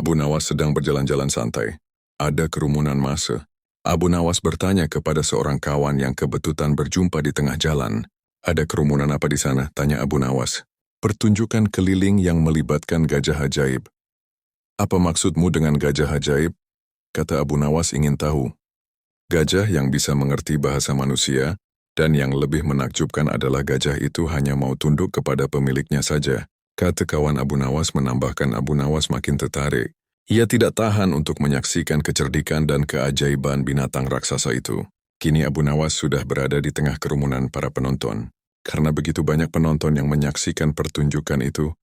Abu Nawas sedang berjalan-jalan santai. Ada kerumunan massa. Abu Nawas bertanya kepada seorang kawan yang kebetulan berjumpa di tengah jalan. Ada kerumunan apa di sana? Tanya Abu Nawas. Pertunjukan keliling yang melibatkan gajah ajaib. Apa maksudmu dengan gajah ajaib? Kata Abu Nawas ingin tahu. Gajah yang bisa mengerti bahasa manusia, dan yang lebih menakjubkan adalah gajah itu hanya mau tunduk kepada pemiliknya saja. Kata kawan Abu Nawas menambahkan Abu Nawas makin tertarik. Ia tidak tahan untuk menyaksikan kecerdikan dan keajaiban binatang raksasa itu. Kini Abu Nawas sudah berada di tengah kerumunan para penonton. Karena begitu banyak penonton yang menyaksikan pertunjukan itu,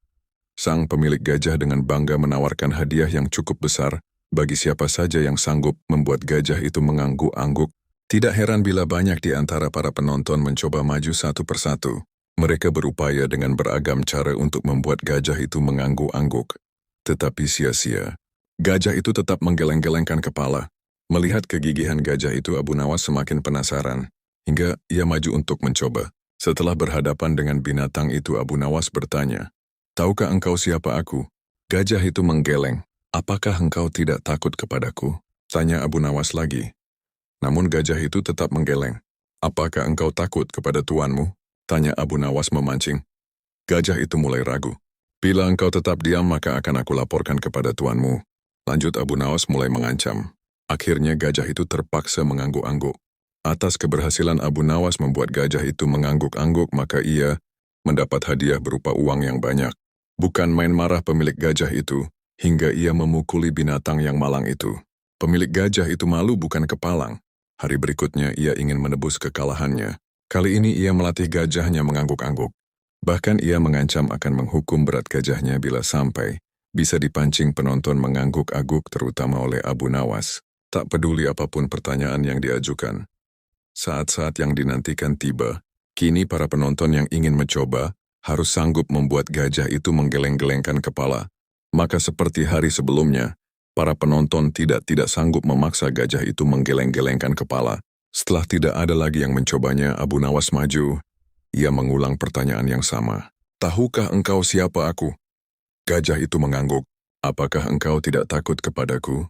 sang pemilik gajah dengan bangga menawarkan hadiah yang cukup besar bagi siapa saja yang sanggup membuat gajah itu mengangguk-angguk. Tidak heran bila banyak di antara para penonton mencoba maju satu persatu. Mereka berupaya dengan beragam cara untuk membuat gajah itu mengangguk-angguk. Tetapi sia-sia. Gajah itu tetap menggeleng-gelengkan kepala. Melihat kegigihan gajah itu, Abu Nawas semakin penasaran, hingga ia maju untuk mencoba. Setelah berhadapan dengan binatang itu, Abu Nawas bertanya, "Tahukah engkau siapa aku?" Gajah itu menggeleng. "Apakah engkau tidak takut kepadaku?" Tanya Abu Nawas lagi. Namun gajah itu tetap menggeleng. "Apakah engkau takut kepada tuanmu?" Tanya Abu Nawas memancing. Gajah itu mulai ragu. "Bila engkau tetap diam, maka akan aku laporkan kepada tuanmu." Lanjut Abu Nawas mulai mengancam. Akhirnya gajah itu terpaksa mengangguk-angguk. Atas keberhasilan Abu Nawas membuat gajah itu mengangguk-angguk, maka ia mendapat hadiah berupa uang yang banyak. Bukan main marah pemilik gajah itu, hingga ia memukuli binatang yang malang itu. Pemilik gajah itu malu bukan kepalang. Hari berikutnya ia ingin menebus kekalahannya. Kali ini ia melatih gajahnya mengangguk-angguk. Bahkan ia mengancam akan menghukum berat gajahnya bila sampai bisa dipancing penonton mengangguk-angguk, terutama oleh Abu Nawas. Tak peduli apapun pertanyaan yang diajukan. Saat-saat yang dinantikan tiba. Kini para penonton yang ingin mencoba harus sanggup membuat gajah itu menggeleng-gelengkan kepala. Maka seperti hari sebelumnya, para penonton tidak sanggup memaksa gajah itu menggeleng-gelengkan kepala. Setelah tidak ada lagi yang mencobanya, Abu Nawas maju. Ia mengulang pertanyaan yang sama. "Tahukah engkau siapa aku?" Gajah itu mengangguk. "Apakah engkau tidak takut kepadaku?"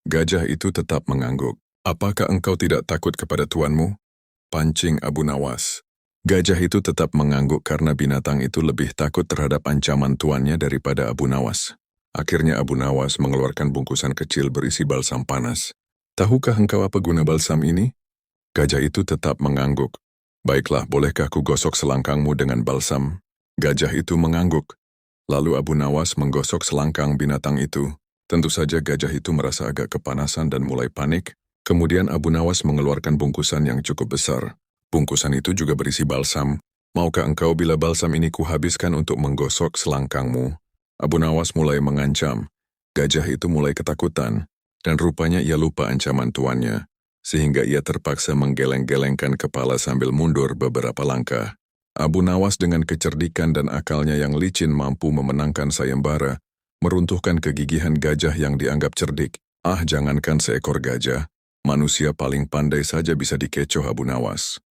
Gajah itu tetap mengangguk. "Apakah engkau tidak takut kepada tuanmu?" Pancing Abu Nawas. Gajah itu tetap mengangguk karena binatang itu lebih takut terhadap ancaman tuannya daripada Abu Nawas. Akhirnya Abu Nawas mengeluarkan bungkusan kecil berisi balsam panas. "Tahukah engkau apa guna balsam ini?" Gajah itu tetap mengangguk. "Baiklah, bolehkah ku gosok selangkangmu dengan balsam?" Gajah itu mengangguk. Lalu Abu Nawas menggosok selangkang binatang itu. Tentu saja gajah itu merasa agak kepanasan dan mulai panik. Kemudian Abu Nawas mengeluarkan bungkusan yang cukup besar. Bungkusan itu juga berisi balsam. "Maukah engkau bila balsam ini kuhabiskan untuk menggosok selangkangmu?" Abu Nawas mulai mengancam. Gajah itu mulai ketakutan, dan rupanya ia lupa ancaman tuannya, sehingga ia terpaksa menggeleng-gelengkan kepala sambil mundur beberapa langkah. Abu Nawas dengan kecerdikan dan akalnya yang licin mampu memenangkan sayembara, meruntuhkan kegigihan gajah yang dianggap cerdik. Jangankan seekor gajah, manusia paling pandai saja bisa dikecoh Abu Nawas.